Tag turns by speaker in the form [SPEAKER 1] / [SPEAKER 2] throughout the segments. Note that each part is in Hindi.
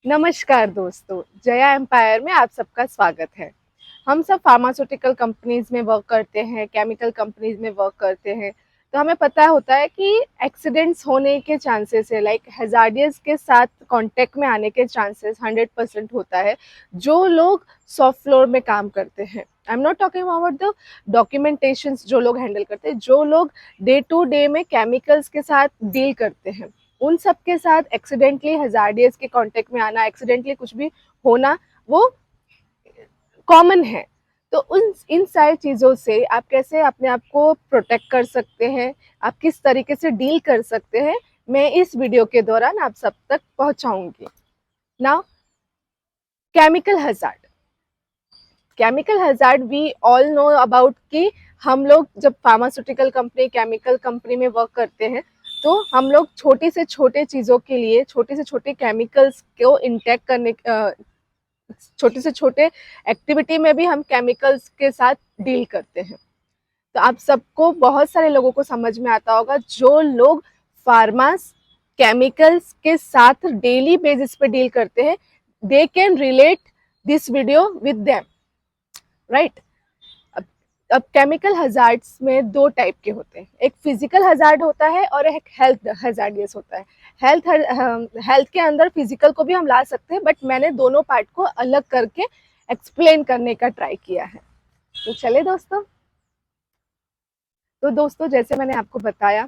[SPEAKER 1] नमस्कार दोस्तों, जया एम्पायर में आप सबका स्वागत है। हम सब फार्मास्यूटिकल कंपनीज में वर्क करते हैं, केमिकल कंपनीज में वर्क करते हैं, तो हमें पता होता है कि एक्सीडेंट्स होने के चांसेस है, लाइक हैजार्डियस के साथ कांटेक्ट में आने के चांसेस 100% होता है। जो लोग सॉफ्ट फ्लोर में काम करते हैं, I am not talking about the documentation, जो लोग हैंडल करते हैं, जो लोग डे टू डे में केमिकल्स के साथ डील करते हैं, उन सब के साथ एक्सीडेंटली हजार्डियस के कांटेक्ट में आना, एक्सीडेंटली कुछ भी होना, वो कॉमन है। तो उन इन सारी चीज़ों से आप कैसे अपने आप को प्रोटेक्ट कर सकते हैं, आप किस तरीके से डील कर सकते हैं, मैं इस वीडियो के दौरान आप सब तक पहुंचाऊंगी। Now, chemical hazard. Chemical hazard we all know about कि हम लोग जब फार्मास्यूटिकल कंपनी, केमिकल कंपनी में वर्क करते हैं, तो हम लोग छोटी से छोटे चीज़ों के लिए, छोटे से छोटे केमिकल्स को इंटेक्ट करने, छोटे से छोटे एक्टिविटी में भी हम केमिकल्स के साथ डील करते हैं। तो आप सबको, बहुत सारे लोगों को समझ में आता होगा, जो लोग फार्मास केमिकल्स के साथ डेली बेसिस पे डील करते हैं, they can relate this video with them, right. अब केमिकल हजार्ड्स में दो टाइप के होते हैं, एक फिजिकल हजार्ड होता है और एक हेल्थ हजार्डियस होता है। हेल्थ के अंदर फिजिकल को भी हम ला सकते हैं, बट मैंने दोनों पार्ट को अलग करके एक्सप्लेन करने का ट्राई किया है। तो चले दोस्तों। तो दोस्तों, जैसे मैंने आपको बताया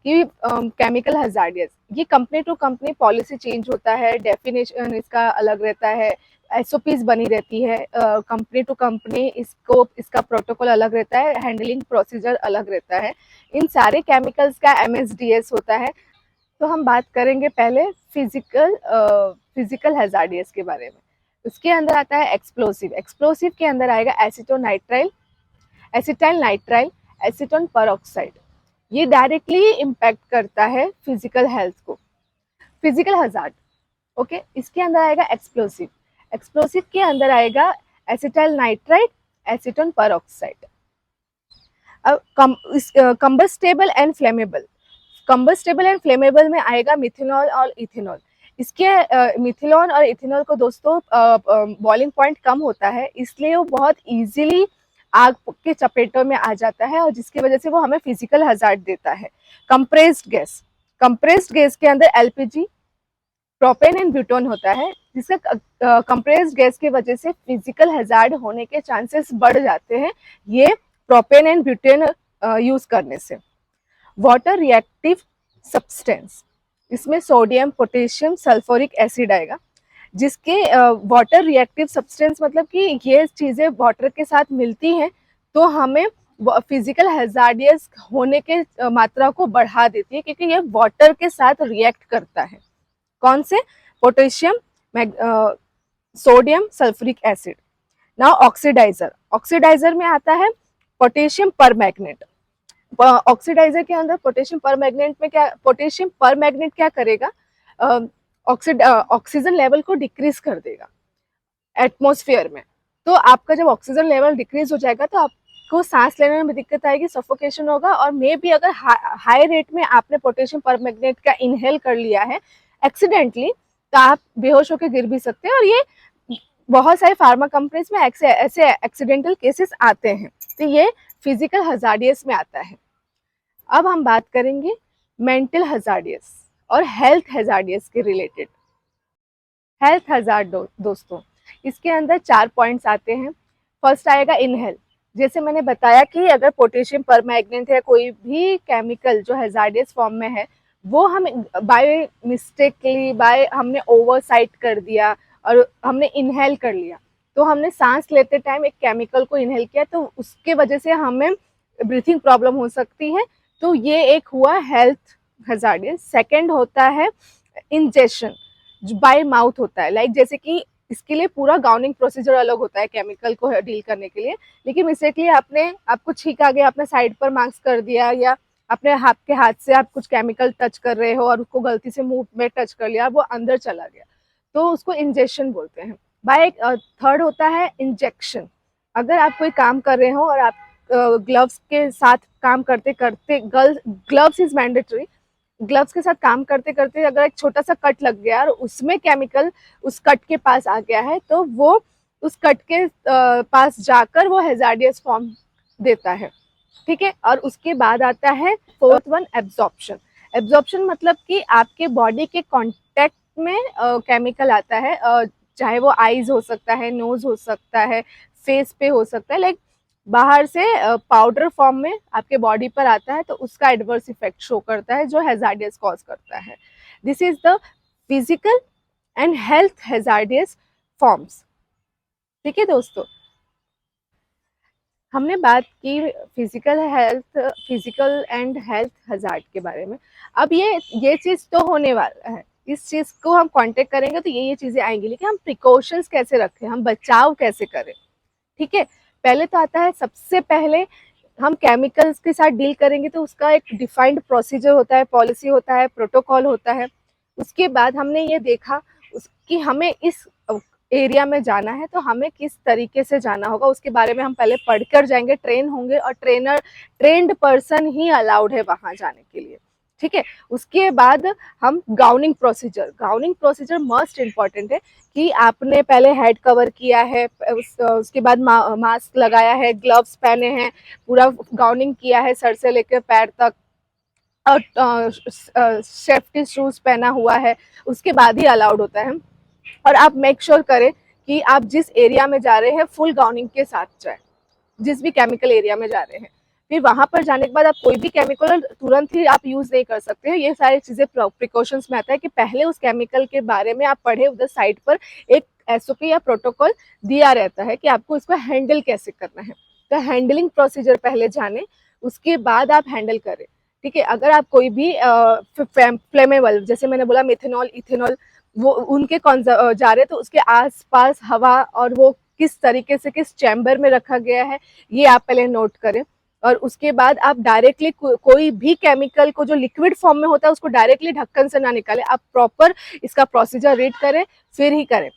[SPEAKER 1] कि केमिकल हजार्डियस, ये company to company policy change होता है, डेफिनेशन इसका अलग रहता है, एसओपीज बनी रहती है, कंपनी टू कंपनी इसको, इसका प्रोटोकॉल अलग रहता है, हैंडलिंग प्रोसीजर अलग रहता है। इन सारे केमिकल्स का एमएसडीएस होता है। तो हम बात करेंगे पहले फिजिकल हजार्डियस के बारे में। उसके अंदर आता है एक्सप्लोसिव। एक्सप्लोसिव के अंदर आएगा एसिटोनाइट्राइल, एसिटाइल नाइट्राइल, एसीटोन परऑक्साइड। ये डायरेक्टली इम्पैक्ट करता है फिजिकल हेल्थ को। Physical hazard, okay. इसके अंदर आएगा एक्सप्लोसिव। एक्सप्लोसिव के अंदर आएगा एसिटाइल नाइट्राइड, एसीटोन परऑक्साइड। अब combustible and flammable. Combustible and flammable में आएगा मिथेनॉल और इथेनॉल। इसके मिथेनॉल और इथेनॉल को दोस्तों बॉइलिंग पॉइंट कम होता है, इसलिए वो बहुत इजीली आग के चपेटों में आ जाता है, और जिसकी वजह से वो हमें फिजिकल हजार्ड देता है। Compressed gas. कंप्रेस्ड गैस के अंदर एलपीजी, प्रोपेन एंड ब्यूटोन होता है, जिसका कंप्रेस्ड गैस की वजह से फिजिकल हजार्ड होने के चांसेस बढ़ जाते हैं, ये प्रोपेन एंड ब्यूटेन यूज करने से। वाटर रिएक्टिव सब्सटेंस, इसमें सोडियम, पोटेशियम, सल्फ्यूरिक एसिड आएगा, जिसके वाटर रिएक्टिव सब्सटेंस मतलब कि ये चीज़ें वाटर के साथ मिलती हैं, तो हमें फिजिकल हैजार्डियस होने के मात्रा को बढ़ा देती है, क्योंकि ये वाटर के साथ रिएक्ट करता है। कौन से? Potassium, sodium, sulphuric acid. Now oxidiser. Oxidiser में आता है पोटेशियम परमैग्नेट। ऑक्सीडाइजर के अंदर पोटेशियम परमैग्नेट में क्या, पोटेशियम परमैग्नेट क्या करेगा, ऑक्सीजन लेवल को डिक्रीज कर देगा एटमॉस्फेयर में। तो आपका जब ऑक्सीजन लेवल डिक्रीज हो जाएगा, तो आपको सांस लेने में दिक्कत आएगी, सफोकेशन होगा, और मे भी अगर हाई रेट में आपने पोटेशियम परमैग्नेट का इनहेल कर लिया है एक्सीडेंटली, तो आप बेहोश होकर गिर भी सकते हैं, और ये बहुत सारे फार्मा कंपनीज में ऐसे एक्सीडेंटल केसेस आते हैं। तो ये फिजिकल हजार्डियस में आता है। अब हम बात करेंगे मेंटल हजार्डियस और हेल्थ हजार्डियस के रिलेटेड। हेल्थ हजार्ड दोस्तों, इसके अंदर 4 पॉइंट्स आते हैं। फर्स्ट आएगा इनहेल। जैसे मैंने बताया कि अगर पोटेशियम परमैग्नेट है, कोई भी केमिकल जो हजार्डियस फॉर्म में है, वो हम बाय मिस्टेकली, बाय हमने ओवरसाइट कर दिया और हमने इनहेल कर लिया, तो हमने सांस लेते टाइम एक केमिकल को इनहेल किया, तो उसके वजह से हमें ब्रीथिंग प्रॉब्लम हो सकती है। तो ये एक हुआ हेल्थ हजार्डियस। सेकंड होता है इंजेक्शन, जो बाय माउथ होता है, लाइक जैसे कि इसके लिए पूरा गाउनिंग प्रोसीजर अलग होता है केमिकल को डील करने के लिए, लेकिन मिस्टेकली आपने, आपको छींक आ गया, आपने साइड पर मास्क कर दिया, या अपने हाथ के हाथ से आप कुछ केमिकल टच कर रहे हो और उसको गलती से मुंह में टच कर लिया, वो अंदर चला गया, तो उसको इंजेक्शन बोलते हैं। बाय थर्ड होता है इंजेक्शन। अगर आप कोई काम कर रहे हो और आप ग्लव्स के साथ काम करते करते, ग्लव्स इज मैंडेटरी, ग्लव्स के साथ काम करते करते अगर एक छोटा सा कट लग गया और उसमें केमिकल उस कट के पास आ गया है, तो वो उस कट के पास जाकर वो हैजार्डियस फॉर्म देता है। ठीक है, और उसके बाद आता है फोर्थ वन, एब्जॉर्प्शन। एब्जॉर्प्शन मतलब कि आपके बॉडी के कांटेक्ट में केमिकल आता है, चाहे वो आईज हो सकता है, नोज हो सकता है, फेस पे हो सकता है, लाइक बाहर से पाउडर फॉर्म में आपके बॉडी पर आता है, तो उसका एडवर्स इफेक्ट शो करता है जो हैजार्डियस कॉज करता है। This is the physical and health hazardous forms. ठीक है दोस्तों, हमने बात की फिजिकल एंड हेल्थ हजार्ड के बारे में। अब ये चीज तो होने वाला है, इस चीज को हम कांटेक्ट करेंगे तो ये चीजें आएंगी, लेकिन हम प्रिकॉशंस कैसे रखें, हम बचाव कैसे करें। ठीक है, पहले तो आता है, सबसे पहले हम केमिकल्स के साथ डील करेंगे तो उसका एक डिफाइंड प्रोसीजर होता है, पॉलिसी होता है, प्रोटोकॉल होता है। उसके बाद हमने ये देखा कि हमें इस एरिया में जाना है तो हमें किस तरीके से जाना होगा, उसके बारे में हम पहले पढ़कर जाएंगे, ट्रेन होंगे, और ट्रेंड पर्सन ही अलाउड है वहां जाने के लिए। ठीक है, उसके बाद हम गाउनिंग प्रोसीजर मस्ट इम्पॉर्टेंट है कि आपने पहले हेड कवर किया है, उसके बाद मास्क लगाया है, ग्लव्स पहने हैं, पूरा गाउनिंग किया है सर से लेकर पैर तक, और सेफ्टी शूज पहना हुआ है, उसके बाद ही अलाउड होता है। और आप मेक श्योर करें कि आप जिस एरिया में जा रहे हैं फुल गाउनिंग के साथ जाए, जिस भी केमिकल एरिया में जा रहे हैं। फिर वहां पर जाने के बाद आप कोई भी केमिकल तुरंत ही आप यूज नहीं कर सकते हैं। ये सारी चीजें प्रिकॉशंस में आता है कि पहले उस केमिकल के बारे में आप पढ़े, उधर साइड पर एक एसओपी या प्रोटोकॉल दिया रहता है कि आपको इसको हैंडल कैसे करना है। तो हैंडलिंग प्रोसीजर पहले जाने, उसके बाद आप हैंडल करें। ठीक है, अगर आप कोई भी फ्लेमेबल, जैसे मैंने बोला मिथेनॉल, इथेनॉल, वो उनके जा रहे तो उसके आसपास हवा और वो किस तरीके से किस चैम्बर में रखा गया है, ये आप पहले नोट करें। और उसके बाद आप डायरेक्टली कोई भी केमिकल को जो लिक्विड फॉर्म में होता है उसको डायरेक्टली ढक्कन से ना निकालें, आप प्रॉपर इसका प्रोसीजर रीड करें फिर ही करें।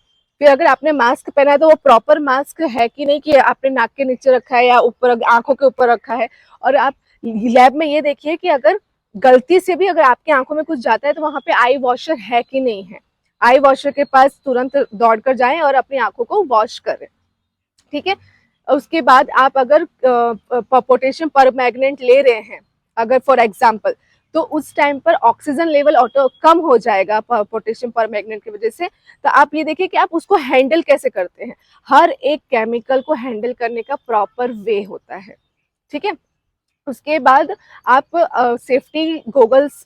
[SPEAKER 1] फिर अगर आपने मास्क पहना है तो वो प्रॉपर मास्क है कि नहीं, कि आपने नाक के नीचे रखा है या ऊपर आंखों के ऊपर रखा है। और आप लैब में ये देखिए कि अगर गलती से भी अगर आपकी आंखों में कुछ जाता है तो वहां पे आई वॉशर है कि नहीं है, आई वॉशर के पास तुरंत दौड़कर जाएं और अपनी आंखों को वॉश करें। ठीक है, उसके बाद आप अगर पोटेशियम परमैंगनेट ले रहे हैं अगर फॉर एग्जांपल, तो उस टाइम पर ऑक्सीजन लेवल ऑटो कम हो जाएगा पोटेशियम परमैंगनेट की वजह से। तो आप ये देखिए कि आप उसको हैंडल कैसे करते हैं। हर एक केमिकल को हैंडल करने का प्रॉपर वे होता है। ठीक है, उसके बाद आप सेफ्टी गोगल्स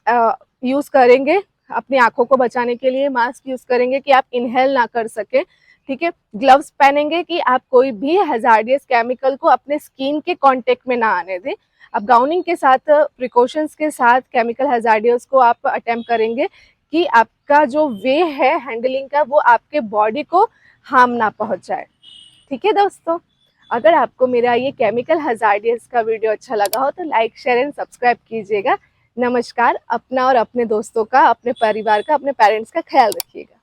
[SPEAKER 1] यूज करेंगे अपनी आंखों को बचाने के लिए, मास्क यूज करेंगे कि आप इनहेल ना कर सके। ठीक है, ग्लव्स पहनेंगे कि आप कोई भी हैजार्डियस केमिकल को अपने स्किन के कांटेक्ट में ना आने दें। आप गाउनिंग के साथ, प्रिकॉशंस के साथ केमिकल हैजार्डियस को आप अटेम्प्ट करेंगे कि आपका जो वे है हैंडलिंग का वो आपके बॉडी को हार्म ना पहुंचाए। ठीक है दोस्तों, अगर आपको मेरा ये केमिकल हजार्डियस का वीडियो अच्छा लगा हो तो लाइक, शेयर एंड सब्सक्राइब कीजिएगा। नमस्कार। अपना और अपने दोस्तों का, अपने परिवार का, अपने पेरेंट्स का ख्याल रखिएगा।